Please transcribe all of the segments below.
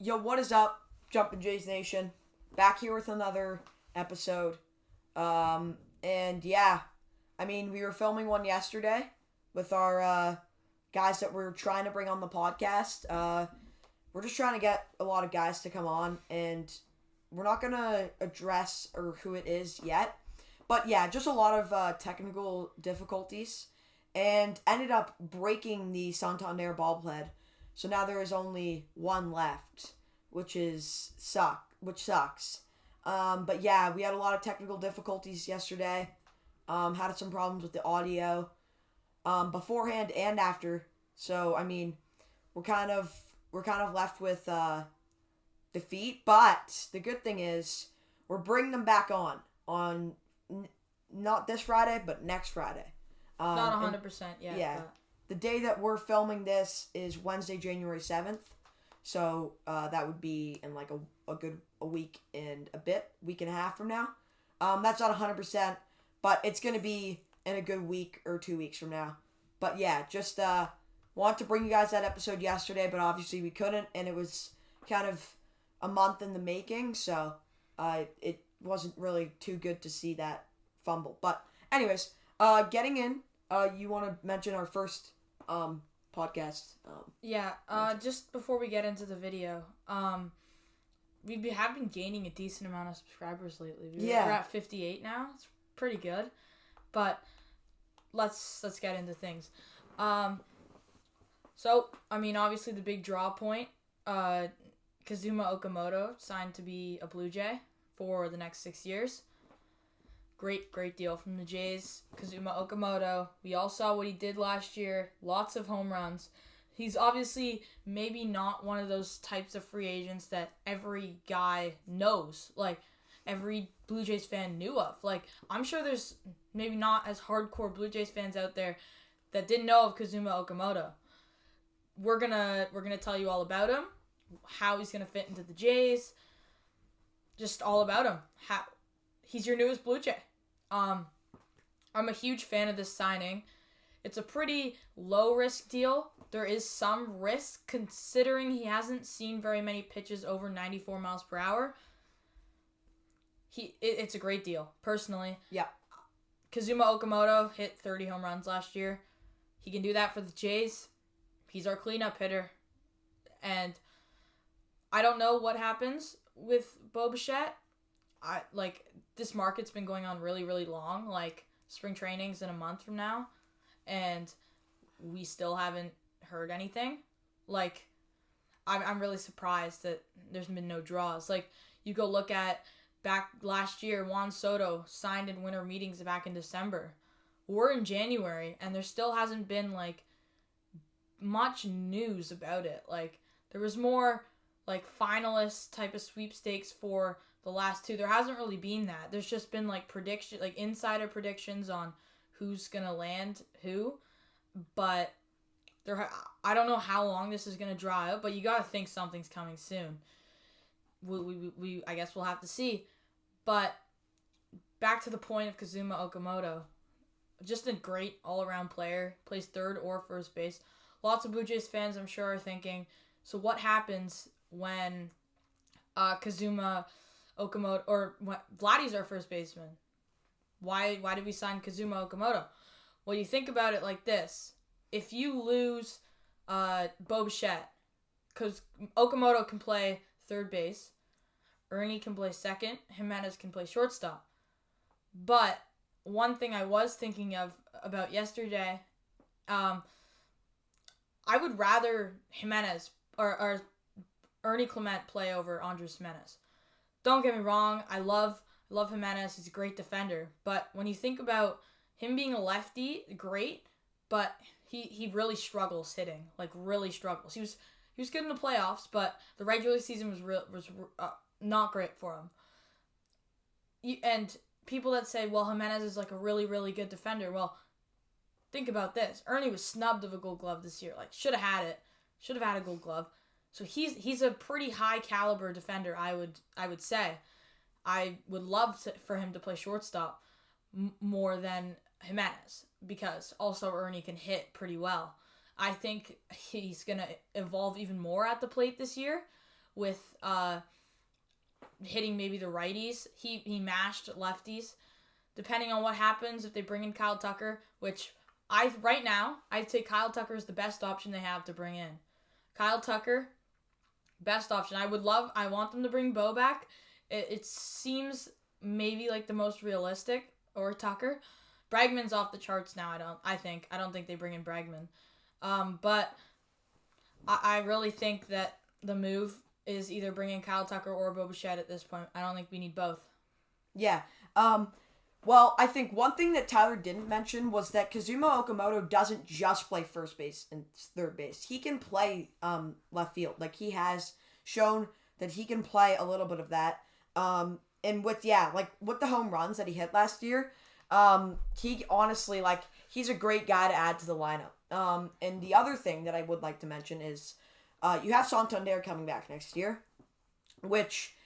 Yo, what is up, Jumpin Jays Nation? Back here with another episode. And yeah, we were filming one yesterday with our guys that we're trying to bring on the podcast. We're just trying to get a lot of guys to come on, and we're not gonna address or who it is yet. But yeah, just a lot of technical difficulties, and ended up breaking the Santander bobblehead. So now there is only one left, which sucks. But yeah, we had a lot of technical difficulties yesterday. Had some problems with the audio, beforehand and after. So we're kind of left with defeat. But the good thing is we're bringing them back on not this Friday, but next Friday. Not 100% yet. Yeah. But... The day that we're filming this is Wednesday, January 7th. So that would be in like a week and a bit, week and a half from now. That's not 100%, but it's going to be in a good week or 2 weeks from now. But yeah, just want to bring you guys that episode yesterday, but obviously we couldn't, and it was kind of a month in the making, so it wasn't really too good to see that fumble. But anyways, getting in, you want to mention our first podcast? Just before we get into the video, we have been gaining a decent amount of subscribers lately. We're at 58 now. It's pretty good, but let's get into things. Obviously the big draw point, Kazuma Okamoto signed to be a Blue Jay for the next 6 years. Great deal from the Jays. Kazuma Okamoto. We all saw what he did last year. Lots of home runs. He's obviously maybe not one of those types of free agents that every guy knows. Like, every Blue Jays fan knew of. Like, I'm sure there's maybe not as hardcore Blue Jays fans out there that didn't know of Kazuma Okamoto. We're gonna tell you all about him, how he's gonna fit into the Jays, just all about him. He's your newest Blue Jay. I'm a huge fan of this signing. It's a pretty low-risk deal. There is some risk considering he hasn't seen very many pitches over 94 miles per hour. It's a great deal, personally. Yeah. Kazuma Okamoto hit 30 home runs last year. He can do that for the Jays. He's our cleanup hitter. And I don't know what happens with Bo Bichette. This market's been going on really, really long. Like, spring training's in a month from now, and we still haven't heard anything. Like, I'm really surprised that there's been no draws. Like, you go look at back last year, Juan Soto signed in winter meetings back in December. We're in January, and there still hasn't been, much news about it. Like, there was more, finalist type of sweepstakes for the last two. There hasn't really been that. There's just been insider predictions on who's gonna land who, but I don't know how long this is gonna draw out. But you gotta think something's coming soon. We I guess we'll have to see. But back to the point of Kazuma Okamoto, just a great all around player. Plays third or first base. Lots of Blue Jays fans, I'm sure, are thinking, so what happens when Kazuma Okamoto, or Vladdy's our first baseman? Why did we sign Kazuma Okamoto? Well, you think about it like this. If you lose Bo Bichette, because Okamoto can play third base, Ernie can play second, Jimenez can play shortstop. But one thing I was thinking about yesterday, I would rather Jimenez or Ernie Clement play over Andres Jimenez. Don't get me wrong, I love Jimenez. He's a great defender. But when you think about him being a lefty, great, but he really struggles hitting. Really struggles. He was good in the playoffs, but the regular season was not great for him. And people that say, well, Jimenez is a really, really good defender. Well, think about this. Ernie was snubbed of a Gold Glove this year. Should have had it. Should have had a Gold Glove. So he's a pretty high caliber defender, I would say. I would love for him to play shortstop more than Jimenez, because also Ernie can hit pretty well. I think he's going to evolve even more at the plate this year, with hitting maybe the righties. He mashed lefties. Depending on what happens, if they bring in Kyle Tucker, which right now, I'd say Kyle Tucker is the best option they have to bring in. Kyle Tucker, best option. I want them to bring Bo back. It seems maybe like the most realistic, or Tucker. Bregman's off the charts now, I don't think they bring in Bregman. But I really think that the move is either bringing Kyle Tucker or Bo Bichette at this point. I don't think we need both. Yeah. Well, I think one thing that Tyler didn't mention was that Kazuma Okamoto doesn't just play first base and third base. He can play left field. Like, he has shown that he can play a little bit of that. And with the home runs that he hit last year, he honestly, he's a great guy to add to the lineup. And the other thing that I would like to mention is you have Santander coming back next year, which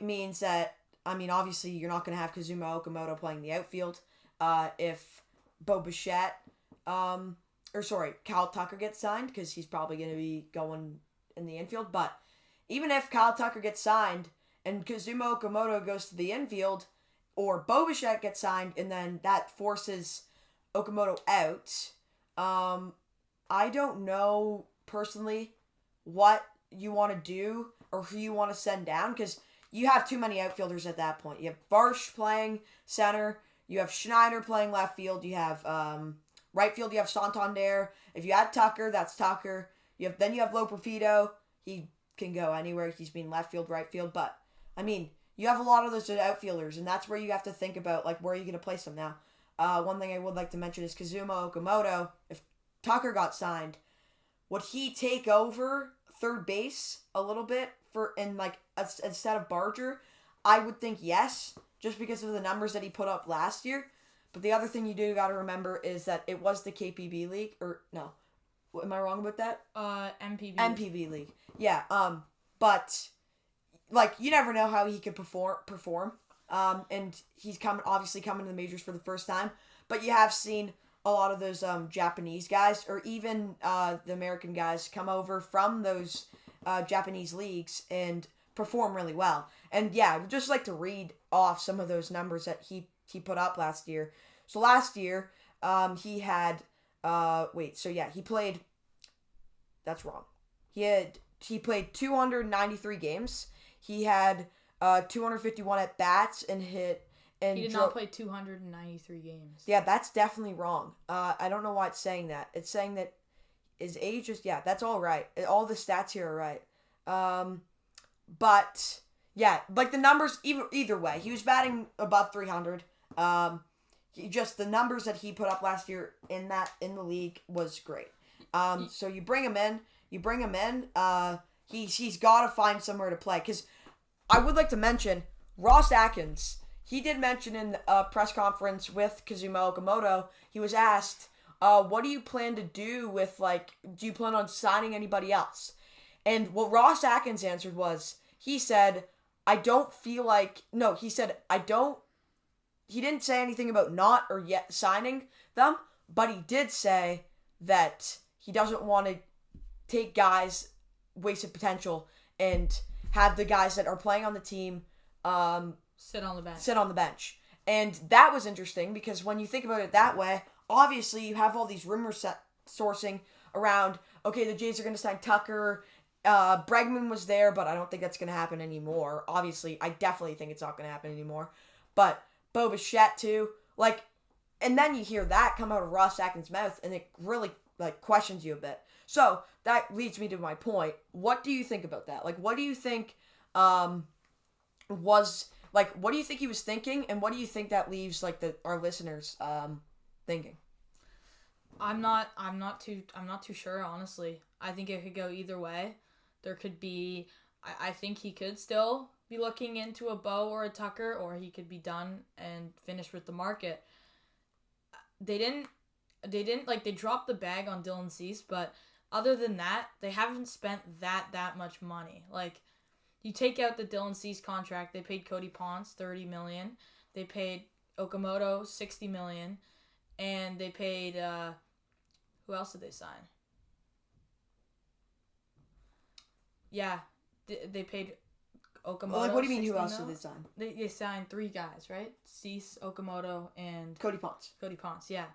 means that, obviously you're not going to have Kazuma Okamoto playing the outfield if Bo Bichette, Kyle Tucker gets signed, because he's probably going to be going in the infield. But even if Kyle Tucker gets signed and Kazuma Okamoto goes to the infield, or Bo Bichette gets signed and then that forces Okamoto out, I don't know personally what you want to do or who you want to send down, because you have too many outfielders at that point. You have Barsh playing center. You have Schneider playing left field. You have right field. You have Santander. If you add Tucker, that's Tucker. You have Loperfido. He can go anywhere. He's been left field, right field. But, you have a lot of those outfielders, and that's where you have to think about, where are you going to place them now. One thing I would like to mention is Kazuma Okamoto. If Tucker got signed, would he take over third base a little bit instead of Barger? I would think yes, just because of the numbers that he put up last year. But the other thing you do got to remember is that it was the KPB league, or no, am I wrong about that? MPB league. Yeah. But you never know how he could perform. And he's obviously coming to the majors for the first time. But you have seen a lot of those Japanese guys, or even the American guys, come over from those Japanese leagues and perform really well. And yeah, I would just like to read off some of those numbers that he put up last year. So last year, he had he played. That's wrong. He played 293 games. He had 251 at bats and hit. And he did not play 293 games. Yeah, that's definitely wrong. I don't know why it's saying that. It's saying that his age is, that's all right. All the stats here are right. But, yeah, the numbers, either way, he was batting above 300. The numbers that he put up last year in the league was great. So you bring him in. He's got to find somewhere to play. Because I would like to mention Ross Atkins. He did mention in a press conference with Kazuma Okamoto, he was asked, what do you plan to do with, do you plan on signing anybody else? And what Ross Atkins answered was, he said, he didn't say anything about not or yet signing them, but he did say that he doesn't want to take guys' wasted potential and have the guys that are playing on the team, sit on the bench. And that was interesting because when you think about it that way, obviously you have all these rumors sourcing around, okay, the Jays are going to sign Tucker. Bregman was there, but I don't think that's going to happen anymore. Obviously, I definitely think it's not going to happen anymore. But Bo Bichette too. And then you hear that come out of Ross Atkins' mouth, and it really, questions you a bit. So, that leads me to my point. What do you think about that? What do you think what do you think he was thinking, and what do you think that leaves our listeners thinking? I'm not too sure, honestly. I think it could go either way. There could be I think he could still be looking into a Bo or a Tucker, or he could be done and finished with the market. They dropped the bag on Dylan Cease, but other than that, they haven't spent that much money. You take out the Dylan Cease contract, they paid Cody Ponce $30 million. They paid Okamoto $60 million, and they paid who else did they sign? Yeah, they paid Okamoto. Well, like, what do you mean? Who 16 else mil? did they sign? They signed 3 guys, right? Cease, Okamoto, and Cody Ponce. Cody Ponce. Yeah.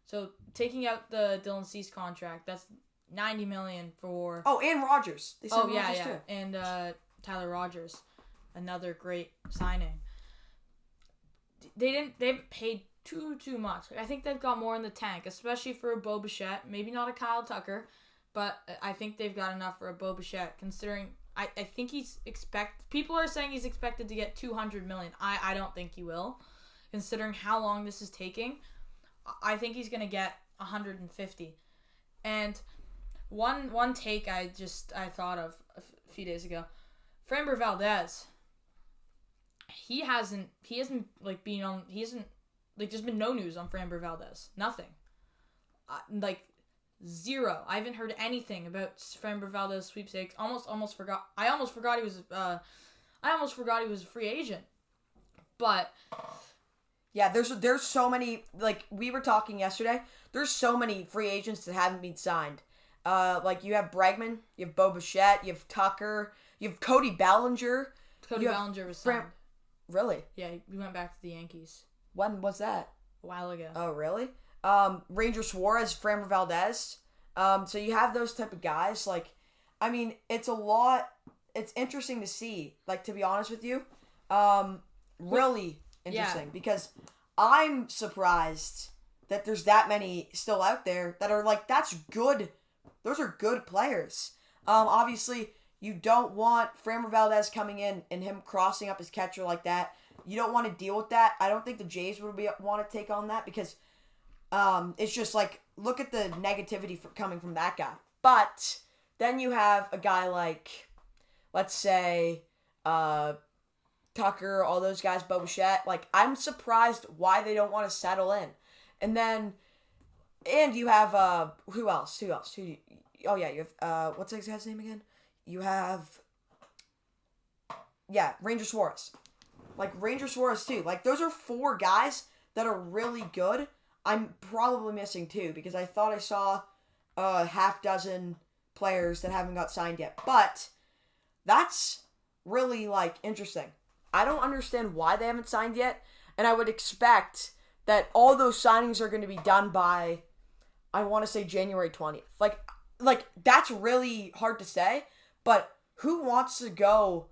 So taking out the Dylan Cease contract, that's $90 million for. Oh, and Rogers. They signed Rogers too. And Tyler Rogers, another great signing. They haven't paid too much. I think they've got more in the tank, especially for a Bo Bichette. Maybe not a Kyle Tucker, but I think they've got enough for a Bo Bichette, considering I think people are saying he's expected to get $200 million. I don't think he will, considering how long this is taking. I think he's gonna get $150. And one take I thought of a few days ago, Framber Valdez. He hasn't like been on. He hasn't like there's been no news on Framber Valdez. Nothing. Like zero. I haven't heard anything about Framber Valdez sweepstakes. Almost forgot. I almost forgot he was. I almost forgot he was a free agent. But yeah, there's so many. Like we were talking yesterday. There's so many free agents that haven't been signed. Like you have Bregman, you have Bo Bichette, you have Tucker, you have Cody Bellinger. Cody Bellinger was signed. Really? Yeah, he went back to the Yankees. When was that? A while ago. Oh, really? Ranger Suarez, Framber Valdez. So you have those type of guys. Like, I mean, it's a lot. It's interesting to see. Like, to be honest with you, really interesting because I'm surprised that there's that many still out there that are like, that's good. Those are good players. Obviously, you don't want Framber Valdez coming in and him crossing up his catcher like that. You don't want to deal with that. I don't think the Jays would want to take on that because it's just like, look at the negativity coming from that guy. But then you have a guy like, let's say, Tucker, all those guys, Bo Bichette. Like, I'm surprised why they don't want to settle in. And you have, who else? You have, what's that guy's name again? You have, Ranger Suarez. Like, Ranger Suarez, too. Like, those are 4 guys that are really good. I'm probably missing 2 because I thought I saw a half dozen players that haven't got signed yet. But that's really, like, interesting. I don't understand why they haven't signed yet. And I would expect that all those signings are going to be done by, I want to say, January 20th. Like that's really hard to say. But who wants to go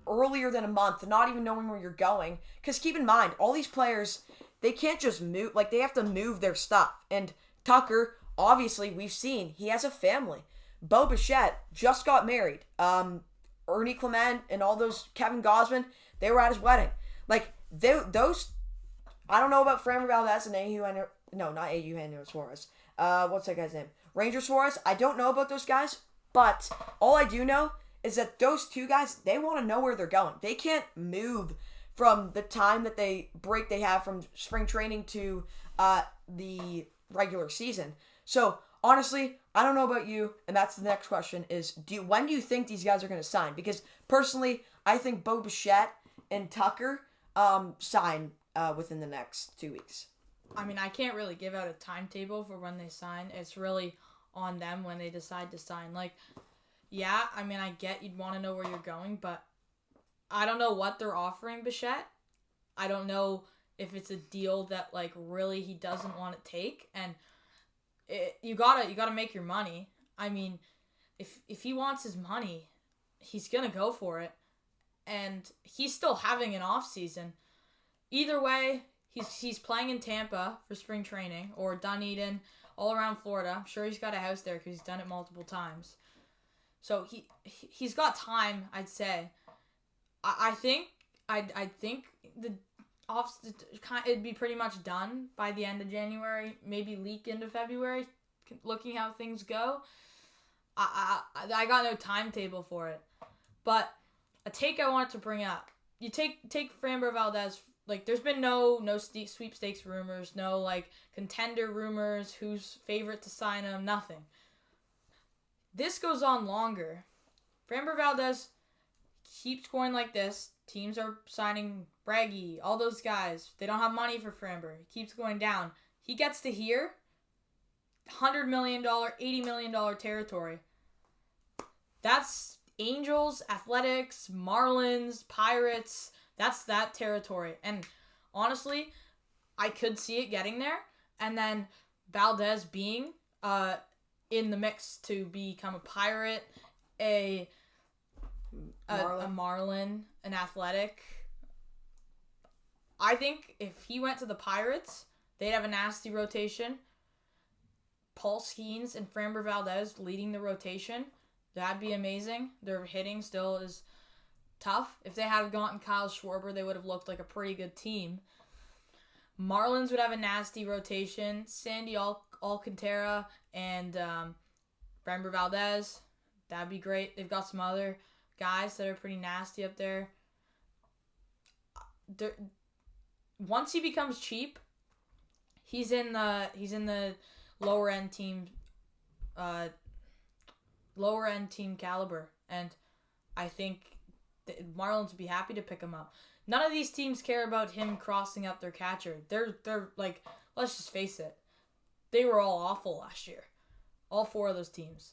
earlier than a month, not even knowing where you're going? Because keep in mind, all these players, they can't just move. Like, they have to move their stuff. And Tucker, obviously, we've seen, he has a family. Bo Bichette just got married. Ernie Clement and all those, Kevin Gausman, they were at his wedding. Like, those, I don't know about Framber Valdez and not Suarez. What's that guy's name? Ranger Suarez. I don't know about those guys. But all I do know is that those 2 guys, they want to know where they're going. They can't move from the time that they have from spring training to the regular season. So, honestly, I don't know about you, and that's the next question is, when do you think these guys are going to sign? Because, personally, I think Bo Bichette and Tucker sign within the next 2 weeks. I mean, I can't really give out a timetable for when they sign. It's really on them when they decide to sign. Like, yeah, I mean, I get you'd want to know where you're going, but I don't know what they're offering Bichette. I don't know if it's a deal that, like, really he doesn't want to take. And you gotta make your money. I mean, if he wants his money, he's gonna go for it. And he's still having an off season. Either way, he's playing in Tampa for spring training or Dunedin, all around Florida. I'm sure he's got a house there because he's done it multiple times. So he's got time, I'd say. I think the off it'd be pretty much done by the end of January, maybe leak into February, looking how things go. I got no timetable for it. But a take I wanted to bring up. You take Framber Valdez. Like, there's been no sweepstakes rumors, no, like, contender rumors, who's favorite to sign him, nothing. This goes on longer. Framber Valdez keeps going like this. Teams are signing Braggy, all those guys. They don't have money for Framber. He keeps going down. He gets to here, $100 million, $80 million territory. That's Angels, Athletics, Marlins, Pirates, that's that territory. And honestly, I could see it getting there. And then Valdez being in the mix to become a Pirate, a Marlin, an Athletic. I think if he went to the Pirates, they'd have a nasty rotation. Paul Skeens and Framber Valdez leading the rotation. That'd be amazing. Their hitting still is tough. If they had gotten Kyle Schwarber, they would have looked like a pretty good team. Marlins would have a nasty rotation. Sandy Alcantara and Framber Valdez. That'd be great. They've got some other guys that are pretty nasty up there. Once he becomes cheap, he's in the lower end team caliber, and I think the Marlins would be happy to pick him up. None of these teams care about him crossing up their catcher. They're like, let's just face it, they were all awful last year. All four of those teams.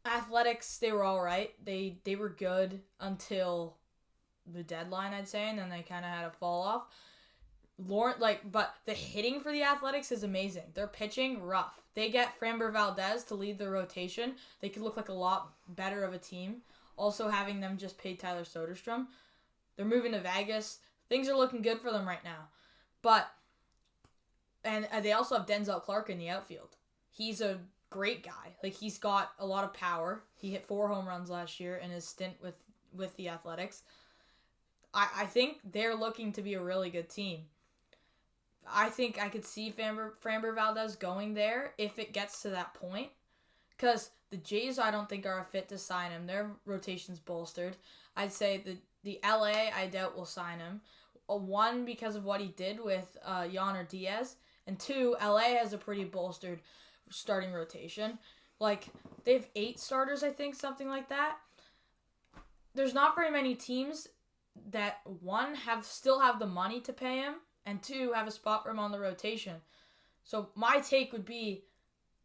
Athletics, they were all right. They were good until the deadline, I'd say, and then they kind of had a fall off. But the hitting for the Athletics is amazing. Their pitching, rough. They get Framber Valdez to lead the rotation. They could look like a lot better of a team. Also having them just pay Tyler Soderstrom. They're moving to Vegas. Things are looking good for them right now. And they also have Denzel Clark in the outfield. He's a great guy. Like, he's got a lot of power. He hit 4 home runs last year in his stint with the Athletics. I think they're looking to be a really good team. I think I could see Framber Valdez going there if it gets to that point. Because the Jays, I don't think, are a fit to sign him. Their rotation's bolstered. I'd say the LA, I doubt will sign him. 1, because of what he did with Yonder Diaz. And 2, LA has a pretty bolstered starting rotation. Like, they have 8 starters, I think, something like that. There's not very many teams that, 1, still have the money to pay him, and 2, have a spot for him on the rotation. So my take would be,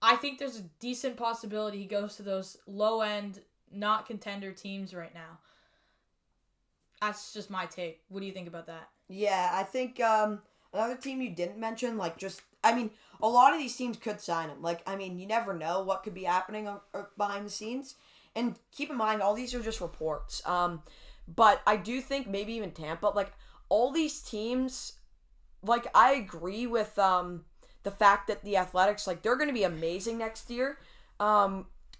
I think there's a decent possibility he goes to those low-end, not contender teams right now. That's just my take. What do you think about that? Yeah, I think another team you didn't mention, a lot of these teams could sign him. You never know what could be happening behind the scenes. And keep in mind, all these are just reports. But I do think maybe even Tampa, all these teams, I agree with the fact that the Athletics, they're going to be amazing next year,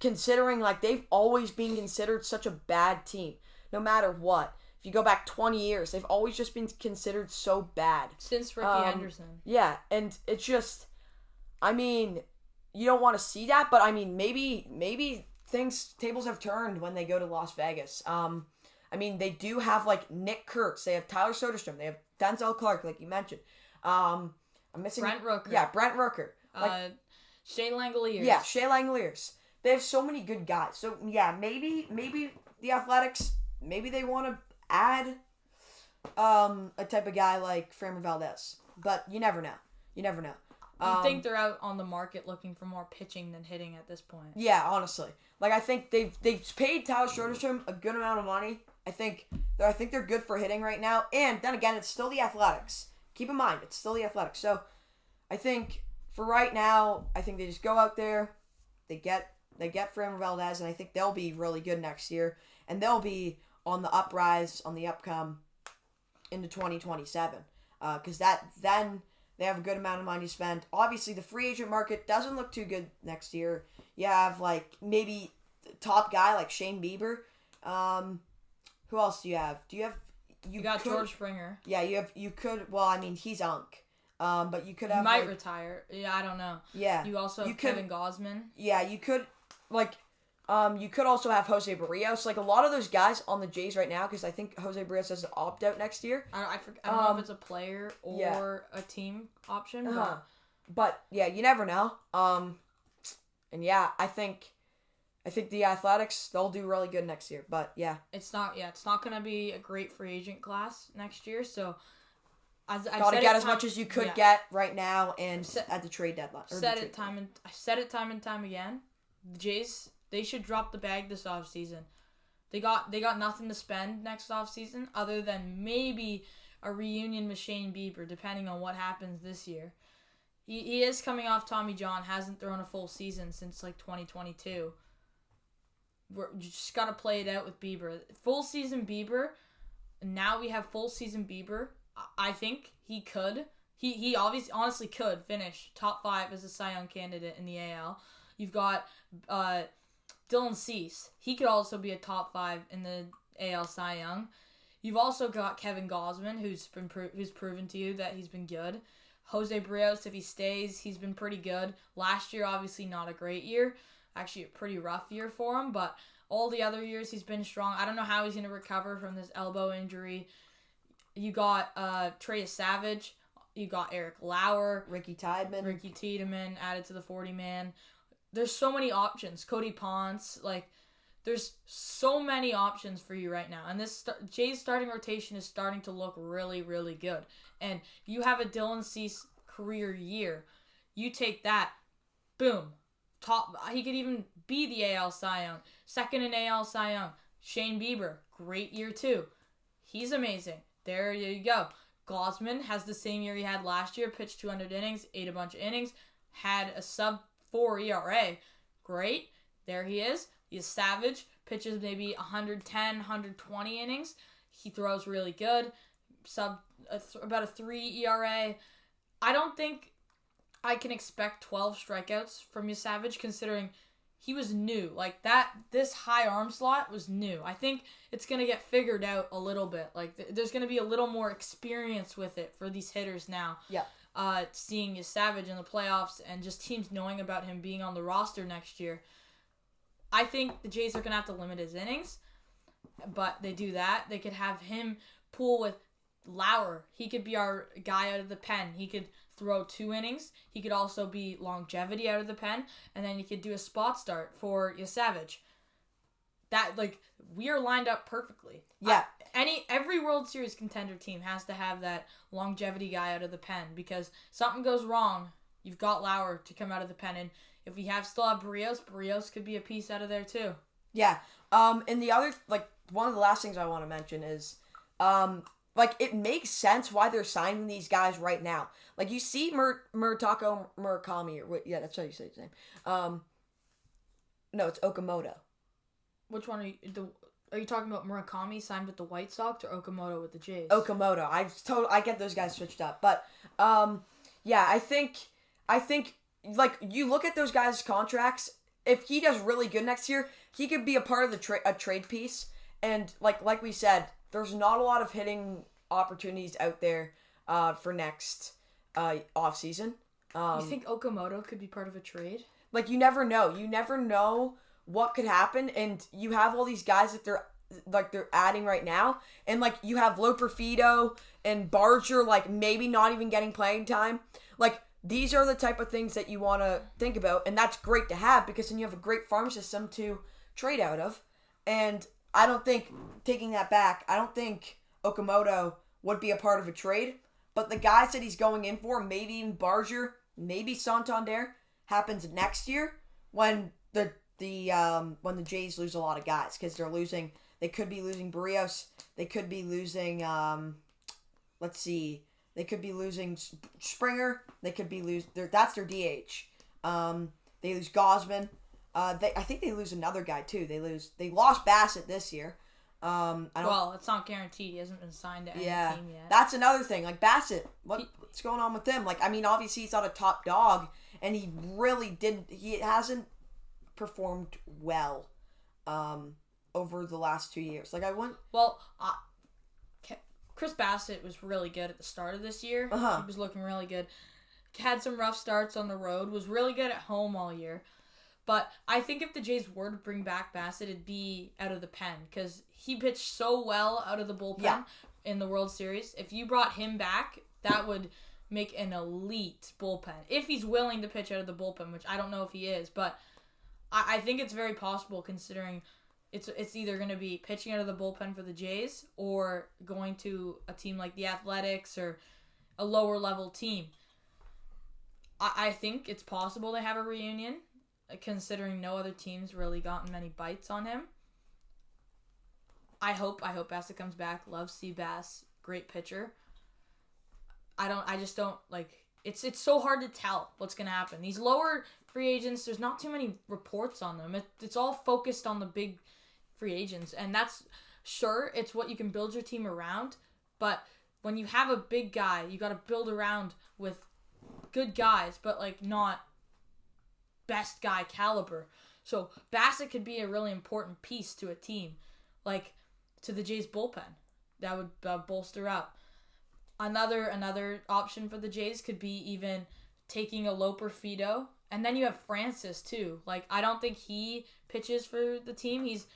considering, they've always been considered such a bad team, no matter what. If you go back 20 years, they've always just been considered so bad. Since Ricky Henderson. Yeah, and it's just, you don't want to see that, but, maybe tables have turned when they go to Las Vegas. They do have, Nick Kurtz. They have Tyler Soderstrom. They have Denzel Clark, like you mentioned. I'm missing... Brent Rooker. Yeah, Brent Rooker. Shea Langoliers. Yeah, Shea Langoliers. They have so many good guys. So, yeah, maybe the Athletics, maybe they want to add a type of guy like Framber Valdez. But you never know. You think they're out on the market looking for more pitching than hitting at this point. Yeah, honestly. I think they've paid Tyler Soderstrom a good amount of money. I think they're good for hitting right now. And then again, it's still the Athletics. Keep in mind, it's still the Athletics. So I think for right now, I think they just go out there, they get Framber Valdez, and I think they'll be really good next year. And they'll be on the uprise, on the upcome into 2027. Because then they have a good amount of money to spend. Obviously, the free agent market doesn't look too good next year. You have, maybe top guy like Shane Bieber. Who else do you have? You got George Springer. Yeah, you could. Well, he's unk. But you could have. He might retire. Yeah, I don't know. Yeah. You also have Kevin Gausman. Yeah, you could. You could also have Jose Barrios. A lot of those guys on the Jays right now, because I think Jose Barrios has an opt out next year. I don't know if it's a player or a team option. But yeah, you never know. And yeah, I think the Athletics, they'll do really good next year. But yeah, it's not gonna be a great free agent class next year. So gotta get as much as you could get right now and at the trade deadline. I said it time and time again. The Jays, they should drop the bag this offseason. They got nothing to spend next offseason other than maybe a reunion with Shane Bieber, depending on what happens this year. He is coming off Tommy John, hasn't thrown a full season since like 2022. You just got to play it out with Bieber. Full season Bieber, now we have full season Bieber. I think he could. He obviously honestly could finish top 5 as a Cy Young candidate in the AL. You've got Dylan Cease. He could also be a top 5 in the AL Cy Young. You've also got Kevin Gausman, who's proven to you that he's been good. Jose Barrios, if he stays, he's been pretty good. Last year, obviously not a great year. Actually, a pretty rough year for him, but all the other years he's been strong. I don't know how he's going to recover from this elbow injury. You got Trey Savage. You got Eric Lauer. Ricky Tiedemann added to the 40-man. There's so many options. Cody Ponce. There's so many options for you right now. And this Jays starting rotation is starting to look really, really good. And you have a Dylan Cease career year. You take that, boom. Top. He could even be the AL Cy Young. Second in AL Cy Young. Shane Bieber, great year too. He's amazing. There you go. Gausman has the same year he had last year. Pitched 200 innings, ate a bunch of innings, had a sub-4 ERA. Great. There he is. He's Savage. Pitches maybe 110, 120 innings. He throws really good. About a 3 ERA. I don't think I can expect 12 strikeouts from Savage, considering he was new. This high arm slot was new. I think it's going to get figured out a little bit. There's going to be a little more experience with it for these hitters now. Yeah. Seeing Savage in the playoffs and just teams knowing about him being on the roster next year. I think the Jays are going to have to limit his innings, but they do that. They could have him pool with Lauer. He could be our guy out of the pen. He could throw 2 innings. He could also be longevity out of the pen, and then he could do a spot start for Savage. We are lined up perfectly. Yeah. Every World Series contender team has to have that longevity guy out of the pen, because something goes wrong, you've got Lauer to come out of the pen, and if we still have Barrios could be a piece out of there too. Yeah. And the other, one of the last things I want to mention is, it makes sense why they're signing these guys right now. You see Murataka Murakami, yeah, that's how you say his name. No, it's Okamoto. Which one are you talking about? Murakami signed with the White Sox or Okamoto with the Jays? Okamoto. I get those guys switched up, but yeah, I think you look at those guys' contracts. If he does really good next year, he could be a part of a trade piece. And like we said, there's not a lot of hitting opportunities out there for next off season. You think Okamoto could be part of a trade? You never know. You never know what could happen, and you have all these guys that they're adding right now, and you have Loperfido and Barger maybe not even getting playing time. These are the type of things that you want to think about, and that's great to have, because then you have a great farm system to trade out of. And I don't think, taking that back, I don't think Okamoto would be a part of a trade, but the guys that he's going in for, maybe even Barger, maybe Santander, happens next year when the Jays lose a lot of guys, because they could be losing Barrios, they could be losing they could be losing Springer. They could be that's their DH. They lose Gausman. I think they lose another guy too. They lost Bassett this year. It's not guaranteed. He hasn't been signed to any team yet. That's another thing. Bassett, what's going on with him? Obviously he's not a top dog, and he hasn't performed well over the last 2 years. Chris Bassett was really good at the start of this year. Uh-huh. He was looking really good. Had some rough starts on the road. Was really good at home all year. But I think if the Jays were to bring back Bassett, it'd be out of the pen, because he pitched so well out of the bullpen in the World Series. If you brought him back, that would make an elite bullpen. If he's willing to pitch out of the bullpen, which I don't know if he is. But I think it's very possible, considering it's either going to be pitching out of the bullpen for the Jays or going to a team like the Athletics or a lower level team. I think it's possible to have a reunion, considering no other team's really gotten many bites on him. I hope Bassett comes back. Love Steve Bass. Great pitcher. I just don't, like, it's so hard to tell what's going to happen. These lower free agents, there's not too many reports on them. It's all focused on the big free agents, and that's, sure, it's what you can build your team around, but when you have a big guy, you got to build around with good guys, but, like, not best guy caliber. So Bassett could be a really important piece to a team, like to the Jays bullpen. That would bolster up. Another option for the Jays could be even taking a Loper Fido, and then you have Francis too. Like, I don't think he pitches for the team. He's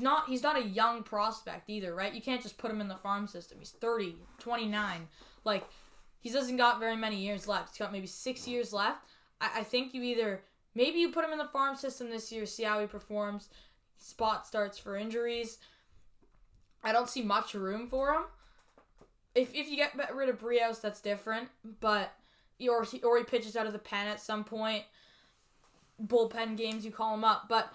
not a young prospect either, right? You can't just put him in the farm system. He's 30, 29. Like, he doesn't got very many years left. He's got maybe 6 years left. I think maybe you put him in the farm system this year, see how he performs. Spot starts for injuries. I don't see much room for him. If you get rid of Brios, that's different. But or he pitches out of the pen at some point. Bullpen games, you call him up. But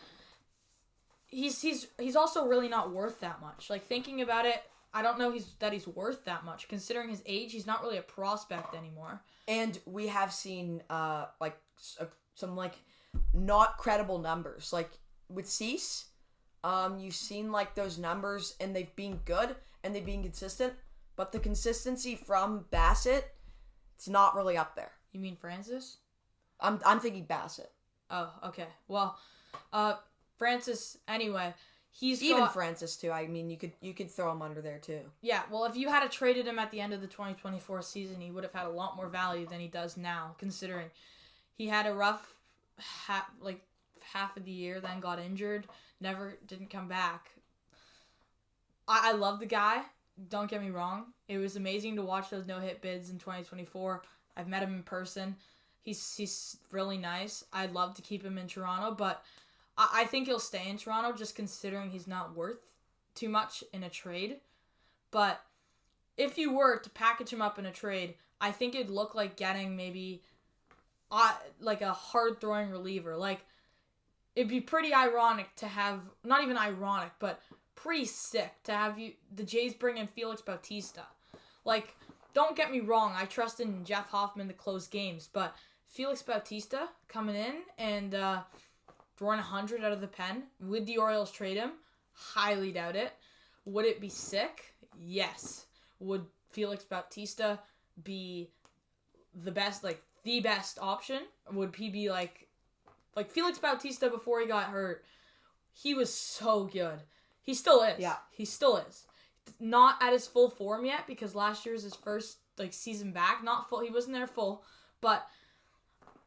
he's also really not worth that much. Like, thinking about it, I don't know that he's worth that much. Considering his age, he's not really a prospect anymore. And we have seen some like not credible numbers. Like with Cease, you've seen like those numbers and they've been good and they've been consistent, but the consistency from Bassett, it's not really up there. You mean Francis? I'm thinking Bassett. Oh, okay. Well, Francis, anyway, Francis too. I mean, you could throw him under there too. Yeah, well, if you had traded him at the end of the 2024 season, he would have had a lot more value than he does now, considering he had a rough half of the year, then got injured, didn't come back. I love the guy. Don't get me wrong. It was amazing to watch those no-hit bids in 2024. I've met him in person. He's really nice. I'd love to keep him in Toronto, but I think he'll stay in Toronto just considering he's not worth too much in a trade. But if you were to package him up in a trade, I think it'd look like getting maybe like a hard-throwing reliever. Like, it'd be pretty ironic to have, not even ironic, but pretty sick to have the Jays bring in Felix Bautista. Like, don't get me wrong, I trust in Jeff Hoffman to close games, but Felix Bautista coming in and throwing 100 out of the pen, would the Orioles trade him? Highly doubt it. Would it be sick? Yes. Would Felix Bautista be the best option? Would he be like Felix Bautista before he got hurt? He was so good. He still is. Yeah. He still is. Not at his full form yet because last year was his first season back. Not full. He wasn't there full, but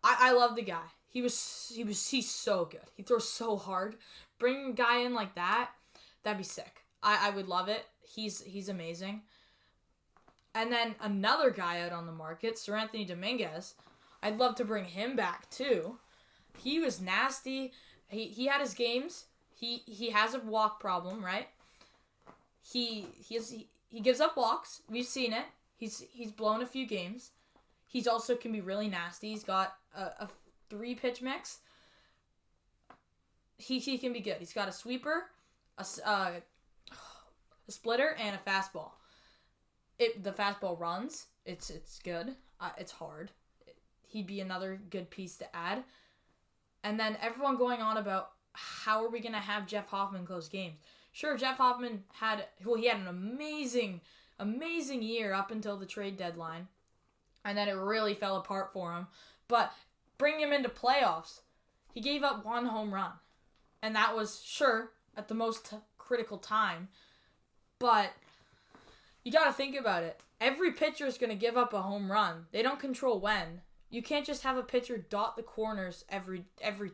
I love the guy. He's so good. He throws so hard. Bring a guy in like that'd be sick. I would love it. He's amazing. And then another guy out on the market, Sir Anthony Dominguez. I'd love to bring him back too. He was nasty. He had his games. He has a walk problem, right? He gives up walks. We've seen it. He's blown a few games. He's also can be really nasty. He's got a 3-pitch mix. He can be good. He's got a sweeper, a splitter, and a fastball. The fastball runs. It's good. It's hard. He'd be another good piece to add. And then everyone going on about how are we going to have Jeff Hoffman close games. Sure, Jeff Hoffman had an amazing year up until the trade deadline. And then it really fell apart for him. But bring him into playoffs. He gave up 1 home run. And that was, sure, at the most critical time. But you got to think about it. Every pitcher is going to give up a home run. They don't control when. You can't just have a pitcher dot the corners every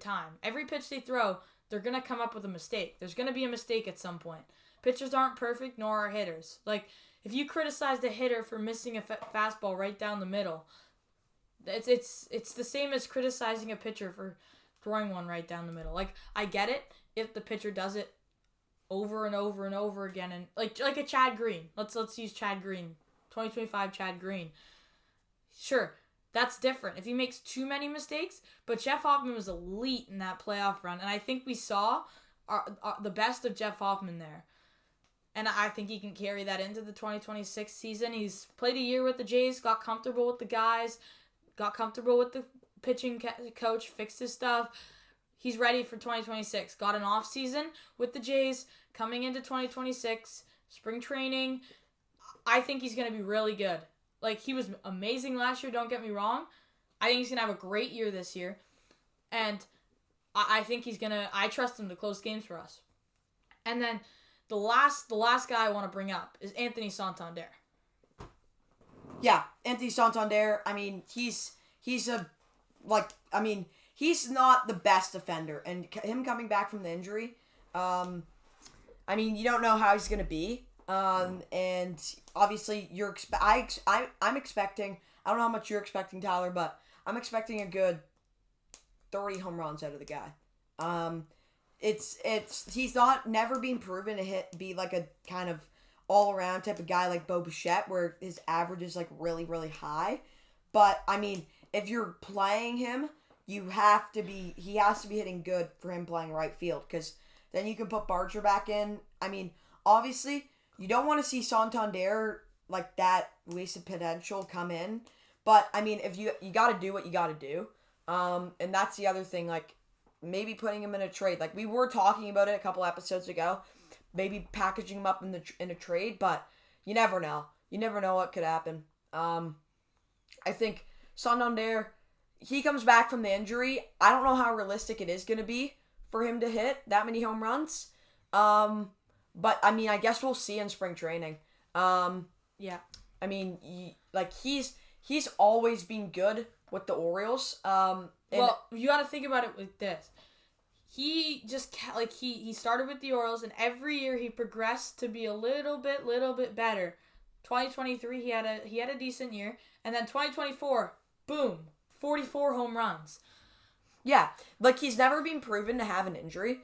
time. Every pitch they throw, they're going to come up with a mistake. There's going to be a mistake at some point. Pitchers aren't perfect, nor are hitters. Like, if you criticize the hitter for missing a fastball right down the middle, it's the same as criticizing a pitcher for throwing one right down the middle. Like, I get it if the pitcher does it over and over and over again, and like a Chad Green. Let's use Chad Green, 2025 Chad Green. Sure, that's different if he makes too many mistakes. But Jeff Hoffman was elite in that playoff run, and I think we saw the best of Jeff Hoffman there. and I think he can carry that into the 2026 season. He's played a year with the Jays, got comfortable with the guys, got comfortable with the pitching coach, fixed his stuff. He's ready for 2026. Got an off season with the Jays coming into 2026, spring training. I think he's going to be really good. Like, he was amazing last year, don't get me wrong. I think he's going to have a great year this year. And I think he's going to... I trust him to close games for us. And then the last guy I want to bring up is Anthony Santander. Yeah, Anthony Santander, I mean, he's not the best defender. And him coming back from the injury, I mean, you don't know how he's going to be. And obviously I'm expecting, I don't know how much you're expecting, Tyler, but I'm expecting a good 30 home runs out of the guy. He's never been proven to be like a kind of all around type of guy like Bo Bichette, where his average is like really, really high. But I mean, if you're playing him, he has to be hitting good for him playing right field, because then you can put Barger back in. I mean, obviously, you don't want to see Santander like that wasted potential come in. But, I mean, if you got to do what you got to do. And that's the other thing, like, maybe putting him in a trade. Like, we were talking about it a couple episodes ago. Maybe packaging him up in a trade, but you never know. You never know what could happen. I think Santander, he comes back from the injury. I don't know how realistic it is going to be for him to hit that many home runs. But, I mean, I guess we'll see in spring training. Yeah. I mean, he's always been good with the Orioles. Well, you got to think about it with this. He just, like, he started with the Orioles, and every year he progressed to be a little bit better. 2023, he had a decent year. And then 2024, boom, 44 home runs. Yeah, like, he's never been proven to have an injury.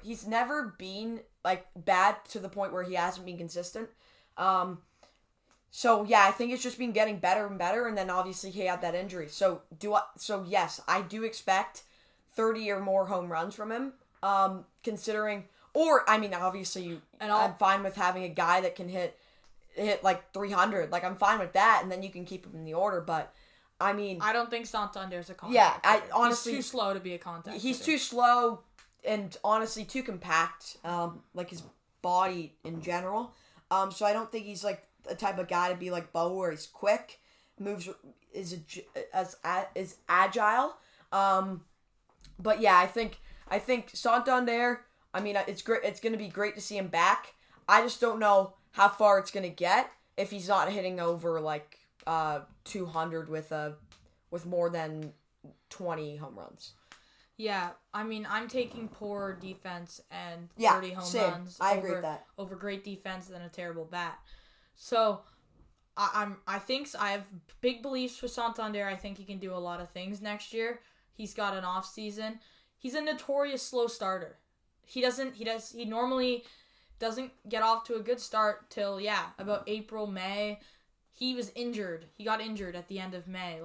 He's never been, like, bad to the point where he hasn't been consistent. So, yeah, I think it's just been getting better and better, and then obviously he had that injury. So, yes, I do expect 30 or more home runs from him, considering, or, I mean, obviously, I'm fine with having a guy that can hit like 300. Like, I'm fine with that, and then you can keep him in the order, but I mean, I don't think Santander's a contact. Yeah, honestly, he's too slow to be a contact. He's too slow and honestly too compact, like his body in general. So I don't think he's like the type of guy to be like Bo, where he's quick, moves, is agile. But yeah, I think Santander, I mean, it's great. It's gonna be great to see him back. I just don't know how far it's gonna get if he's not hitting over like 200 with more than 20 home runs. Yeah, I mean, I'm taking poor defense and 30 home runs. I agree with that. Over great defense than a terrible bat. So, I have big beliefs for Santander. I think he can do a lot of things next year. He's got an off season. He's a notorious slow starter. He normally doesn't get off to a good start till about April, May. He was injured. He got injured at the end of May.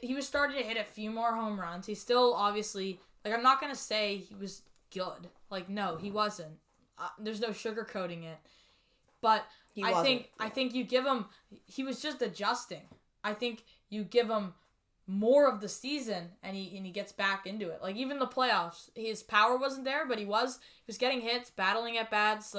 He was starting to hit a few more home runs. He's still obviously, I'm not going to say he was good. No, he wasn't. There's no sugarcoating it. But I think you give him, he was just adjusting. I think you give him more of the season and he gets back into it. Even the playoffs, his power wasn't there, but he was getting hits, battling at bats,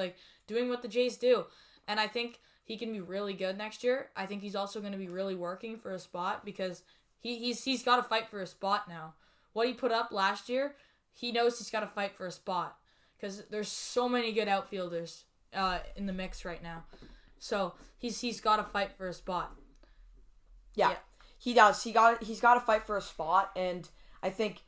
doing what the Jays do. And I think he can be really good next year. I think he's also going to be really working for a spot, because he's got to fight for a spot now. What he put up last year, he knows he's got to fight for a spot, because there's so many good outfielders in the mix right now. So he's got to fight for a spot. Yeah, he does. He's got to fight for a spot, and I think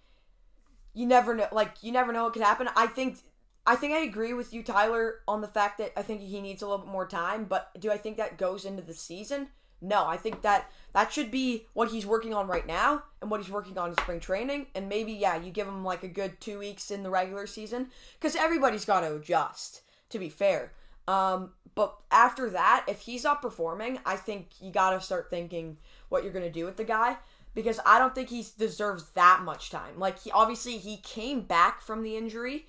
you never know. You never know what could happen. I think I agree with you, Tyler, on the fact that I think he needs a little bit more time. But do I think that goes into the season? No, I think that should be what he's working on right now and what he's working on in spring training. And maybe, you give him a good 2 weeks in the regular season, because everybody's got to adjust, to be fair. But after that, if he's not performing, I think you got to start thinking what you're going to do with the guy, because I don't think he deserves that much time. He came back from the injury.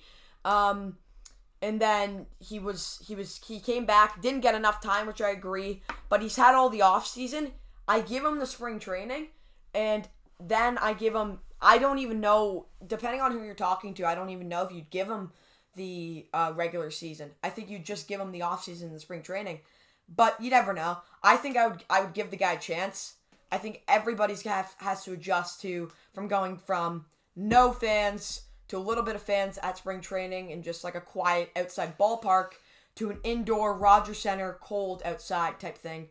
And then he came back, didn't get enough time, which I agree, but he's had all the off season. I give him the spring training, and then I don't even know, depending on who you're talking to, I don't even know if you'd give him the regular season. I think you'd just give him the off season and the spring training. But you never know. I think I would give the guy a chance. I think everybody's has to adjust from going from no fans to a little bit of fans at spring training and just like a quiet outside ballpark to an indoor Rogers Center cold outside type thing.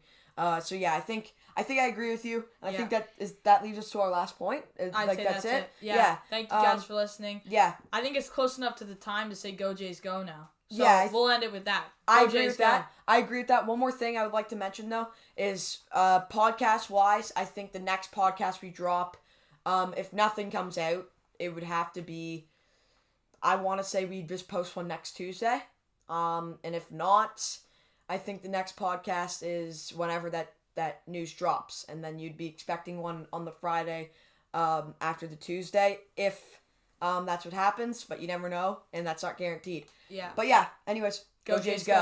So yeah, I think I agree with you. I think that leads us to our last point. I'd say that's it. Yeah. Thank you guys for listening. Yeah. I think it's close enough to the time to say go Jays go now. So we'll end it with that. I agree with that. I agree with that. One more thing I would like to mention though is podcast wise, I think the next podcast we drop, if nothing comes out, it would have to be, I want to say we just post one next Tuesday. And if not, I think the next podcast is whenever that news drops, and then you'd be expecting one on the Friday after the Tuesday if that's what happens, but you never know, and that's not guaranteed. Yeah. But yeah, anyways, go Jays go.